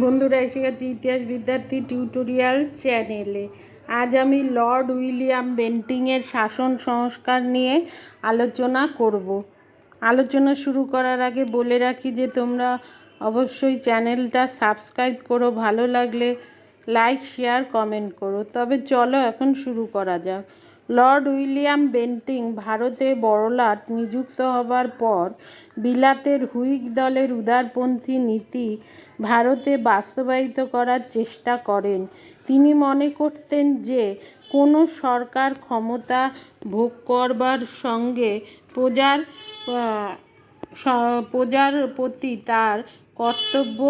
বন্ধুরা এসে গেছি ইতিহাস বিদ্যার্থী টিউটোরিয়াল চ্যানেলে। আজ আমি লর্ড উইলিয়াম বেন্টিংয়ের শাসন সংস্কার নিয়ে আলোচনা করব। আলোচনা শুরু করার আগে বলে রাখি যে তোমরা অবশ্যই চ্যানেলটা সাবস্ক্রাইব করো, ভালো লাগলে লাইক শেয়ার কমেন্ট করো। তবে চলো এখন শুরু করা যাক। লর্ড উইলিয়াম বেন্টিং ভারতে বড়লাট নিযুক্ত হবার পর বিলাতের হুইগ দলের উদারপন্থী নীতি ভারতে বাস্তবায়িত করার চেষ্টা করেন। তিনি মনে করতেন যে কোনো সরকার ক্ষমতা ভোগ করবার সঙ্গে প্রজার প্রতি তার কর্তব্য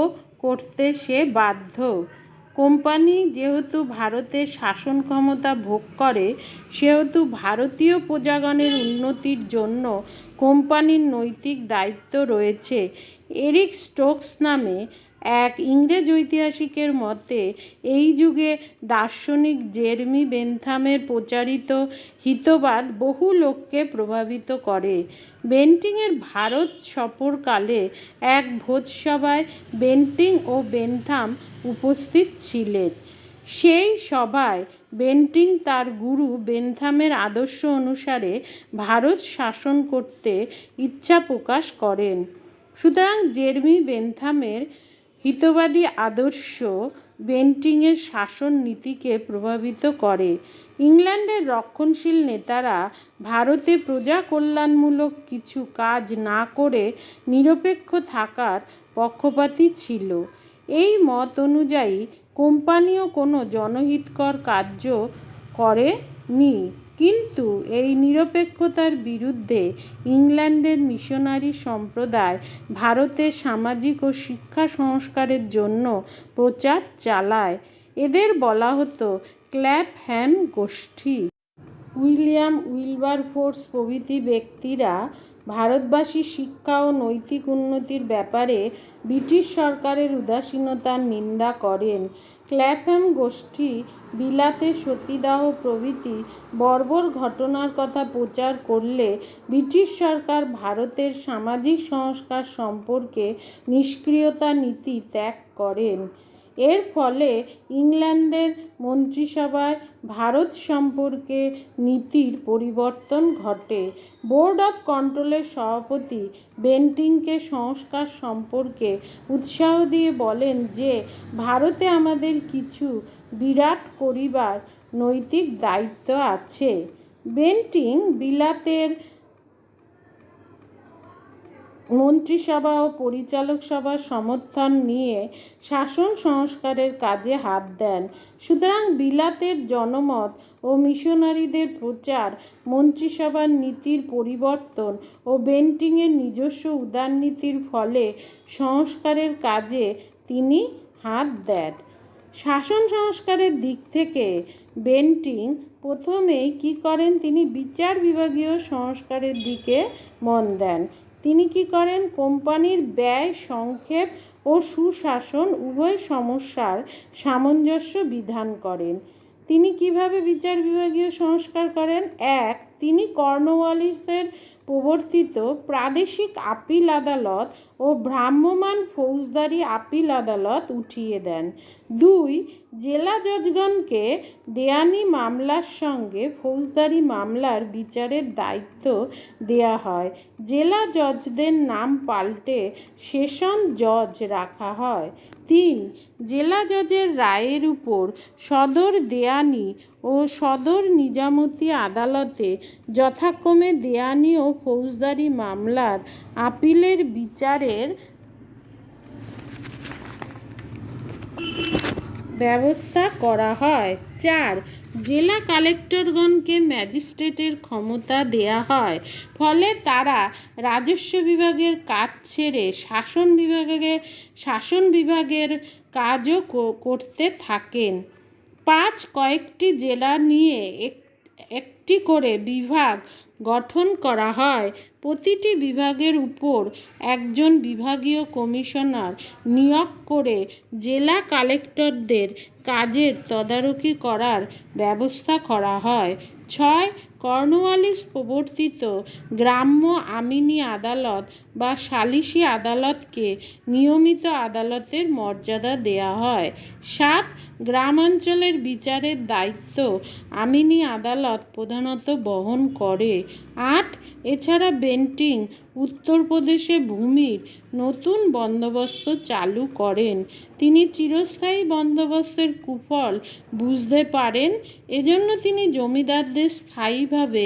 করতে সে বাধ্য। কোম্পানি যেহেতু ভারতে শাসন ক্ষমতা ভোগ করে, সেহেতু ভারতীয় প্রজাগণের উন্নতির জন্য কোম্পানির নৈতিক দায়িত্ব রয়েছে। এরিক স্টোকস নামে এক ইংরেজ ঐতিহাসিকের মতে এই যুগে দার্শনিক জেরেমি বেন্থামের প্রচারিত হিতবাদ বহু লোককে প্রভাবিত করে। বেন্টিংয়ের ভারত সফরকালে এক ভোজসভায় বেন্টিং ও বেন্থাম উপস্থিত ছিলেন। সেই সভায় বেন্টিং তার গুরু বেন্থামের আদর্শ অনুসারে ভারত শাসন করতে ইচ্ছা প্রকাশ করেন। সুতরাং জেরেমি বেন্থামের হিতবাদী আদর্শ বেন্টিংয়ের শাসন নীতিকে প্রভাবিত করে। ইংল্যান্ডের রক্ষণশীল নেতারা ভারতে প্রজা কল্যাণমূলক কিছু কাজ না করে নিরপেক্ষ থাকার পক্ষপাতী ছিল। এই মত অনুযায়ী কোম্পানিও কোনো জনহিতকর কার্য করেনি, কিন্তু এই নিরপেক্ষতার বিরুদ্ধে ইংল্যান্ডের মিশনারি সম্প্রদায় ভারতে সামাজিক ও শিক্ষা সংস্কারের জন্য প্রচার চালায়। এদের বলা হতো ক্ল্যাপহ্যাম গোষ্ঠী। উইলিয়াম উইলবারফোর্স প্রভৃতি ব্যক্তিরা ভারতবাসীর শিক্ষা ও নৈতিক উন্নতির ব্যাপারে ব্রিটিশ সরকারের উদাসীনতার নিন্দা করেন। ক্ল্যাপহ্যাম গোষ্ঠী বিলাতে সতীদাহ প্রভৃতি বর্বর ঘটনার কথা প্রচার করলে ব্রিটিশ সরকার ভারতের সামাজিক সংস্কার সম্পর্কে নিষ্ক্রিয়তা নীতি ত্যাগ করেন। এর ফলে ইংল্যান্ডের মন্ত্রিসভায় ভারত সম্পর্কে নীতির পরিবর্তন ঘটে। বোর্ড অব কন্ট্রোলের সভাপতি বেন্টিংকে সংস্কার সম্পর্কে উৎসাহ দিয়ে বলেন যে ভারতে আমাদের কিছু বিরাট করিবার নৈতিক দায়িত্ব আছে। বেন্টিং বিলাতের মন্ত্রিসভা ও পরিচালক সভার সমর্থন নিয়ে শাসন সংস্কারের কাজে হাত দেন। সুতরাং বিলাতের জনমত ও মিশনারিদের প্রচার, মন্ত্রিসভার নীতির পরিবর্তন ও বেন্টিংয়ের নিজস্ব উদারনীতির ফলে সংস্কারের কাজে তিনি হাত দেন। শাসন সংস্কারের দিক থেকে বেন্টিং প্রথমেই কী করেন, তিনি বিচার বিভাগীয় সংস্কারের দিকে মন দেন। তিনি কি করেন, কোম্পানির ব্যয় সংক্ষেপ ও সুশাসন উভয় সমস্যার সামঞ্জস্য বিধান করেন। তিনি কিভাবে বিচার বিভাগীয় সংস্কার করেন? এক, তিনি কর্নওয়ালিসের প্রবর্তিত প্রাদেশিক আপিল আদালত ও ভ্রাম্যমাণ ফৌজদারি আপিল আদালত উঠিয়ে দেন। দুই, জেলা জজগণকে দেওয়ানি মামলার সঙ্গে ফৌজদারি মামলার বিচারের দায়িত্ব দেয়া হয়। জেলা জজদের নাম পাল্টে সেশন জজ রাখা হয়। তিন, জেলা জজের রায়ের উপর সদর দেওয়ানি ও সদর নিজামতি আদালতে যথাক্রমে দেওয়ানি ও ফৌজদারি মামলার আপিলের বিচারের ব্যবস্থা করা হয়। চার, জেলা কালেক্টরগণকে ম্যাজিস্ট্রেটের ক্ষমতা দেয়া হয়, ফলে তারা রাজস্ব বিভাগের কাজ ছেড়ে শাসন বিভাগের কাজও করতে থাকেন। পাঁচ, কয়েকটি জেলা নিয়ে একটি করে বিভাগ গঠন করা হয়। প্রতিটি বিভাগের উপর একজন বিভাগীয় কমিশনার নিয়োগ করে জেলা কালেক্টরদের কাজের তদারকি করার ব্যবস্থা করা হয়। ছয়, কর্নওয়ালিস প্রবর্তিত গ্রাম্য আমিনি আদালত বা সালিসি আদালতকে নিয়মিত আদালতের মর্যাদা দেয়া হয়। 7. গ্রামাঞ্চলের বিচারের দায়িত্ব আমিনি আদালত প্রধানত বহন করে। 8. এছাড়া বেন্টিঙ্ক উত্তরপ্রদেশে ভূমির নতুন বন্দোবস্ত চালু করেন। তিনি চিরস্থায়ী বন্দোবস্তের কুফল বুঝতে পারেন, এজন্য তিনি জমিদারদের স্থায়ীভাবে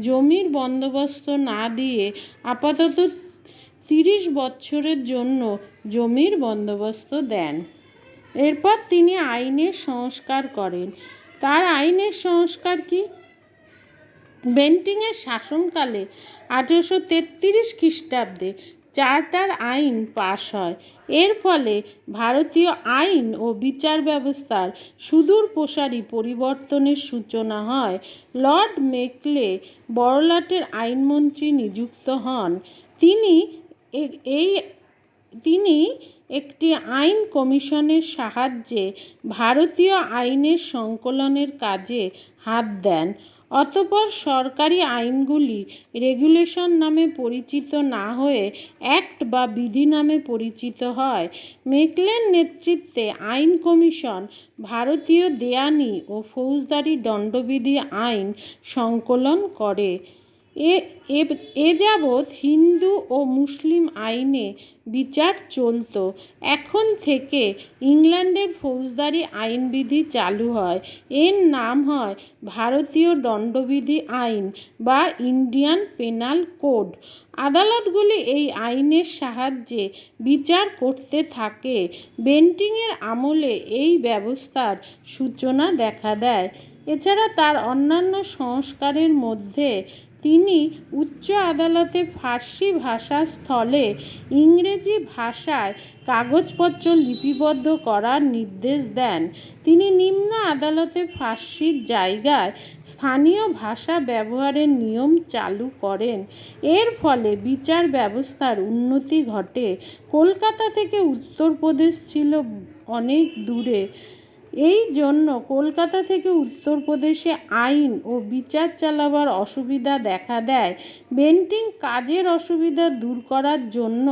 জমির বন্দোবস্ত না দিয়ে আপাতত 30 বছরের জন্য জমির বন্দোবস্ত দেন। এরপর তিনি আইনের সংস্কার করেন। তার আইনের সংস্কার কি? বেন্টিংয়ের শাসনকালে 1833 খ্রিস্টাব্দে চার্টার আইন পাশ হয়। এর ফলে ভারতীয় আইন ও বিচার ব্যবস্থার সুদূর প্রসারী পরিবর্তনের সূচনা হয়। লর্ড মেকলে বড়লাটের আইনমন্ত্রী নিযুক্ত হন। তিনি একটি আইন কমিশনের সাহায্যে ভারতীয় আইনের সংকলনের কাজে হাত দেন। অতঃপর সরকারি আইনগুলি রেগুলেশন নামে পরিচিত না হয়ে অ্যাক্ট বা বিধি নামে পরিচিত হয়। মেকলের নেতৃত্বে আইন কমিশন ভারতীয় দেওয়ানি ও ফৌজদারি দণ্ডবিধি আইন সংকলন করে। এ যাবৎ হিন্দু ও মুসলিম আইনে বিচার চলত। এখন থেকে ইংল্যান্ডের ফৌজদারি আইনবিধি চালু হয়। এর নাম হয় ভারতীয় দণ্ডবিধি আইন বা ইন্ডিয়ান পেনাল কোড। আদালতগুলি এই আইনের সাহায্যে বিচার করতে থাকে। বেন্টিংয়ের আমলে এই ব্যবস্থার সূচনা দেখা দেয়। এছাড়া তার অন্যান্য সংস্কারের মধ্যে তিনি উচ্চ আদালতে ফার্সি ভাষার স্থলে ইংরেজি ভাষায় কাগজপত্র লিপিবদ্ধ করার নির্দেশ দেন। তিনি নিম্ন আদালতে ফার্সির জায়গায় স্থানীয় ভাষা ব্যবহারের নিয়ম চালু করেন। এর ফলে বিচার ব্যবস্থার উন্নতি ঘটে। কলকাতা থেকে উত্তরপ্রদেশ ছিল অনেক দূরে। এই জন্য কলকাতা থেকে উত্তরপ্রদেশে আইন ও বিচার চালাবার অসুবিধা দেখা দেয়। বেন্টিঙ্ক কাজের অসুবিধা দূর করার জন্য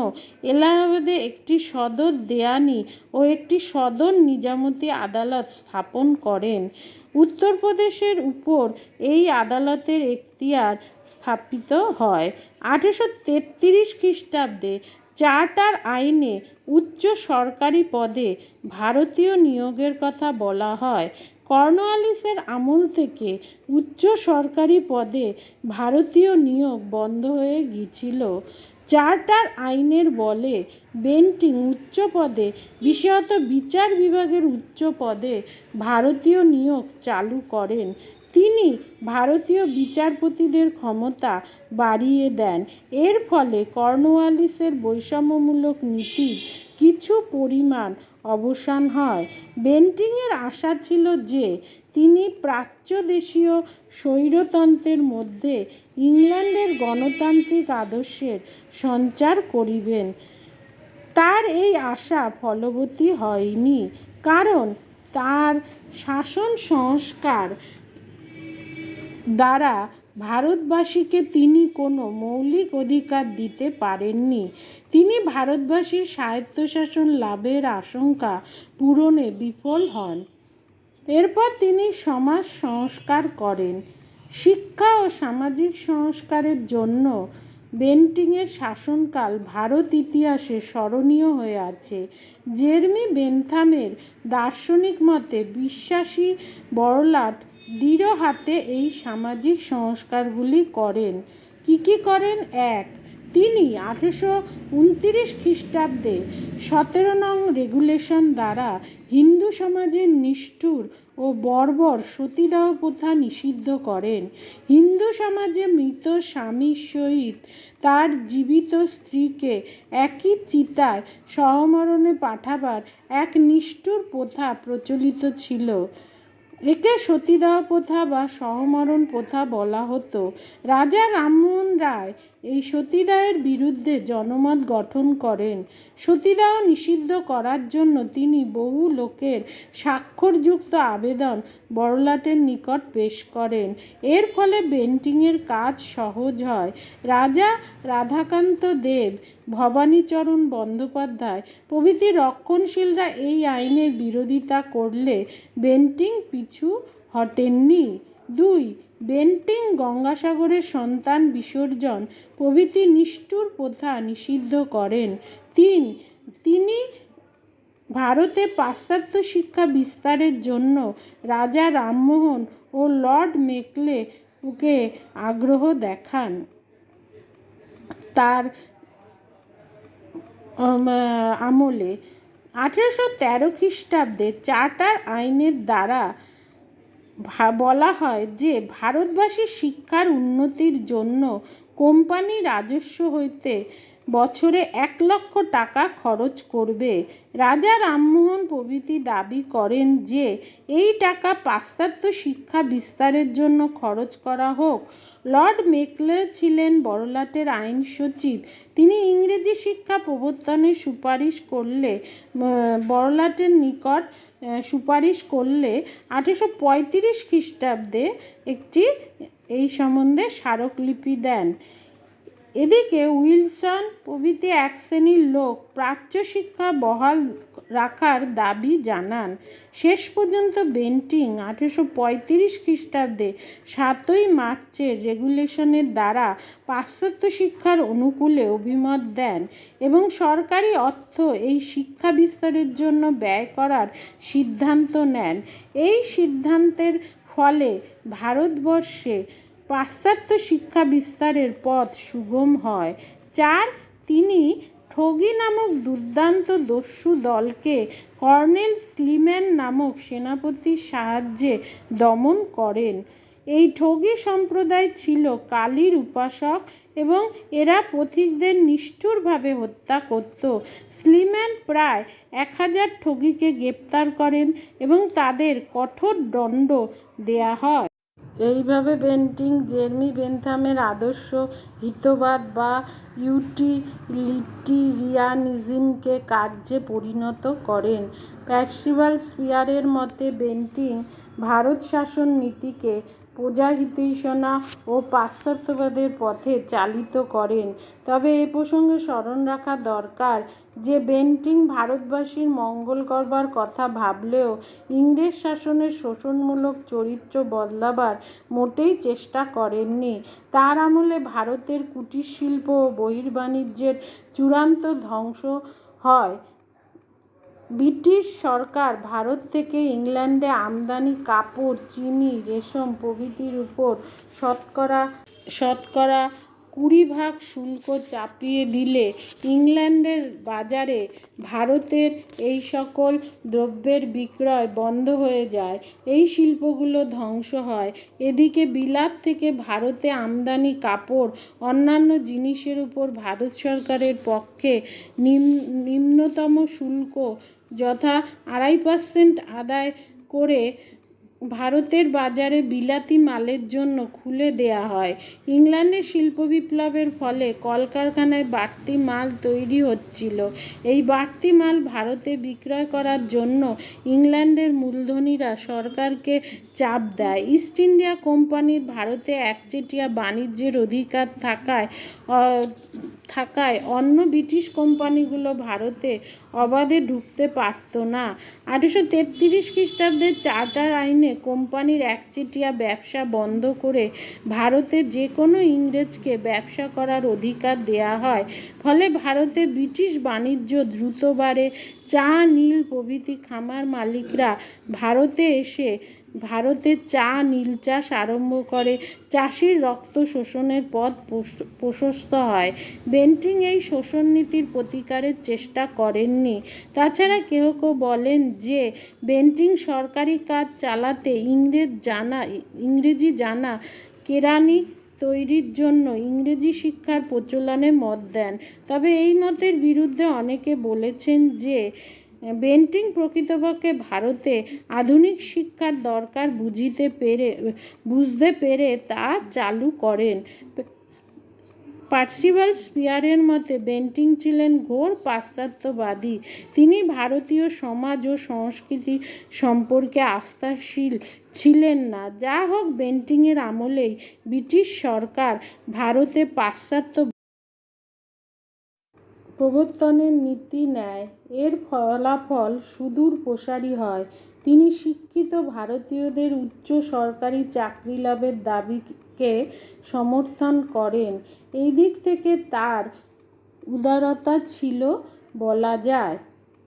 এলাহাবাদে একটি সদর দেওয়ানি ও একটি সদর নিজামতি আদালত স্থাপন করেন। উত্তরপ্রদেশের উপর এই আদালতের এখতিয়ার স্থাপিত হয়। 1833 খ্রিস্টাব্দে চার্টার আইনে উচ্চ সরকারি পদে ভারতীয় নিয়োগের কথা বলা হয়। কর্নওয়ালিসের আমল থেকে উচ্চ সরকারি পদে ভারতীয় নিয়োগ বন্ধ হয়ে গিয়েছিল। চার্টার আইনের বলে বেন্টিঙ্ক উচ্চ পদে, বিশেষত বিচার বিভাগের উচ্চ পদে ভারতীয় নিয়োগ চালু করেন। তিনি ভারতীয় বিচারপতিদের ক্ষমতা বাড়িয়ে দেন। এর ফলে কর্নওয়ালিসের বৈষম্যমূলক নীতির কিছু পরিমাণ অবসান হয়। বেন্টিংয়ের আশা ছিল যে তিনি প্রাচ্যদেশীয় স্বৈরতন্ত্রের মধ্যে ইংল্যান্ডের গণতান্ত্রিক আদর্শের সঞ্চার করিবেন। তার এই আশা ফলবতী হয়নি, কারণ তার শাসন সংস্কার দ্বারা ভারতবাসীকে তিনি কোনো মৌলিক অধিকার দিতে পারেননি। তিনি ভারতবাসীর স্বায়ত্তশাসন লাভের আশঙ্কা পূরণে বিফল হন। এরপর তিনি সমাজ সংস্কার করেন। শিক্ষা ও সামাজিক সংস্কারের জন্য বেন্টিংয়ের শাসনকাল ভারত ইতিহাসে স্মরণীয় হয়ে আছে। জেরেমি বেন্থামের দার্শনিক মতে বিশ্বাসী বড়লাট দৃঢ় হাতে এই সামাজিক সংস্কারগুলি করেন। কি করেন? 1. তিনি 1829 খ্রিস্টাব্দে 17 নং রেগুলেশন দ্বারা হিন্দু সমাজের নিষ্ঠুর ও বর্বর সতীদাহ প্রথা নিষিদ্ধ করেন। হিন্দু সমাজে মৃত স্বামীর সহিত তার জীবিত স্ত্রীকে একই চিতায় সহমরণে পাঠাবার এক নিষ্ঠুর প্রথা প্রচলিত ছিল। একে সতীদাহ প্রথা বা সহমরণ প্রথা বলা হতো। রাজা রামমোহন রায় এই সতীদাহের বিরুদ্ধে জনমত গঠন করেন। সতীদাহ নিষিদ্ধ করার জন্য তিনি বহু লোকের স্বাক্ষরযুক্ত আবেদন বড়লাটের নিকট পেশ করেন। এর ফলে বেন্টিংয়ের কাজ সহজ হয়। রাজা রাধাকান্ত দেব, ভবানীচরণ বন্দ্যোপাধ্যায় প্রভৃতি রক্ষণশীলরা এই আইনের বিরোধিতা করলে বেন্টিঙ্ক পিছু হটেননি। 2. বেন্টিঙ্ক গঙ্গাসাগরের সন্তান বিসর্জন প্রভৃতি নিষ্ঠুর প্রথা নিষিদ্ধ করেন। 3. তিনি ভারতে পাশ্চাত্য শিক্ষা বিস্তারের জন্য রাজা রামমোহন ও লর্ড মেকলেকে আগ্রহ দেখান। তার আমলে 1813 খ্রিস্টাব্দে চার্টার আইনের দ্বারা বলা হয় যে ভারতবাসীর শিক্ষার উন্নতির জন্য কোম্পানি রাজস্ব হইতে বছরে 1 লক্ষ টাকা খরচ করবে। রাজা রামমোহন প্রভৃতি দাবি করেন যে এই টাকা পাশ্চাত্য শিক্ষা বিস্তারের জন্য খরচ করা হোক। লর্ড মেকলে ছিলেন বড়লাটের আইন সচিব। তিনি ইংরেজি শিক্ষা প্রবর্তনের বড়লাটের নিকট সুপারিশ করলে 1835 খ্রিস্টাব্দে একটি এই সম্বন্ধে স্মারকলিপি দেন। এদিকে উইলসন প্রভৃতি এক শ্রেণীর লোক প্রাচ্য শিক্ষা বহাল রাখার দাবি জানান। শেষ পর্যন্ত বেন্টিঙ্ক 1835 খ্রিস্টাব্দে 7 মার্চের রেগুলেশনের দ্বারা পাশ্চাত্য শিক্ষার অনুকূলে অভিমত দেন এবং সরকারি অর্থ এই শিক্ষা বিস্তারের জন্য ব্যয় করার সিদ্ধান্ত নেন। এই সিদ্ধান্তের ফলে ভারতবর্ষে পাশ্চাত্য শিক্ষা বিস্তারের পথ সুগম হয়। 4. তিনি ঠগি নামক দুর্দান্ত দস্যু দলকে কর্নেল স্লিম্যান নামক সেনাপতির সাহায্যে দমন করেন। এই ঠগি সম্প্রদায় ছিল কালীর উপাসক এবং এরা পথিকদের নিষ্ঠুরভাবে হত্যা করত। স্লিম্যান প্রায় 1000 ঠগিকে গ্রেপ্তার করেন এবং তাদের কঠোর দণ্ড দেয়া হয়। এইভাবে বেন্টিঙ্ক জেরেমি বেন্থামের আদর্শ হিতবাদ বা ইউটিলিটেরিয়ানিজমকে কার্যে পরিণত করেন। পার্সিভাল স্পিয়ারের মতে বেন্টিঙ্ক ভারত শাসন নীতিকে প্রজাহিতৈষণা ও পাশ্চাত্যবাদের পথে চালিত করেন। তবে এ প্রসঙ্গে স্মরণ রাখা দরকার যে বেন্টিঙ্ক ভারতবাসীর মঙ্গল করবার কথা ভাবলেও ইংরেজ শাসনের শোষণমূলক চরিত্র বদলাবার মোটেই চেষ্টা করেননি। তার আমলে ভারতের কুটির শিল্প ও বহির্বাণিজ্যের চূড়ান্ত ধ্বংস হয়। ব্রিটিশ সরকার ভারত থেকে ইংল্যান্ডে আমদানি কাপড়, চিনি, রেশম প্রভৃতির উপর শতকরা 20% শুল্ক চাপিয়ে দিলে ইংল্যান্ডের বাজারে ভারতের এই সকল দ্রব্যের বিক্রয় বন্ধ হয়ে যায়। এই শিল্পগুলো ধ্বংস হয়। এদিকে বিলাত থেকে ভারতে আমদানি কাপড় অন্যান্য জিনিসের উপর ভারত সরকারের পক্ষে নিম্নতম শুল্ক যথা 2.5% আদায় করে ভারতের বাজারে বিলাতি মালের জন্য খুলে দেয়া হয়। ইংল্যান্ডের শিল্প বিপ্লবের ফলে কলকারখানায় বাড়তি মাল তৈরি হচ্ছিল। এই বাড়তি মাল ভারতে বিক্রয় করার জন্য ইংল্যান্ডের মূলধনীরা সরকারকে চাপ দেয়। ইস্ট ইন্ডিয়া কোম্পানির ভারতে একচেটিয়া বাণিজ্যের অধিকার থাকায় অন্য ব্রিটিশ কোম্পানিগুলো ভারতে অবাধে ঢুকতে পারত না। 1833 খ্রিস্টাব্দের চার্টার আইনে কোম্পানির একচেটিয়া ব্যবসা বন্ধ করে ভারতে যে কোনো ইংরেজকে ব্যবসা করার অধিকার দেয়া হয়। ফলে ভারতে ব্রিটিশ বাণিজ্য দ্রুত বাড়ে। চা, নীল প্রভৃতি খামার মালিকরা ভারতে এসে ভারতে চা, নীল চাষ আরম্ভ করে। চাষির রক্ত শোষণের পথ প্রশস্ত হয়। বেন্টিঙ্ক এই শোষণ নীতির প্রতিকারের চেষ্টা করেননি। তাছাড়া কেউ কেউ বলেন যে বেন্টিঙ্ক সরকারি কাজ চালাতে ইংরেজি জানা কেরানি তৈরির জন্য ইংরেজি শিক্ষার প্রচলনে মত দেন। তবে এই মতের বিরুদ্ধে অনেকে বলেছেন যে বেন্টিঙ্ক প্রকৃতপক্ষে ভারতে আধুনিক শিক্ষার দরকার বুঝতে পেরে তা চালু করেন। পার্সিভাল স্পিয়ারের মতে বেন্টিঙ্ক ছিলেন ঘোর পাশ্চাত্যবাদী। তিনি ভারতীয় সমাজ ও সংস্কৃতি সম্পর্কে আস্থাশীল ছিলেন না। যা হোক, বেন্টিংয়ের আমলেই ব্রিটিশ সরকার ভারতে পাশ্চাত্য প্রবর্তনের নীতি নেয়। এর ফলাফল সুদূর প্রসারী হয়। তিনি শিক্ষিত ভারতীয়দের উচ্চ সরকারি চাকরি লাভের দাবিকে সমর্থন করেন। এই দিক থেকে তার উদারতা ছিল বলা যায়।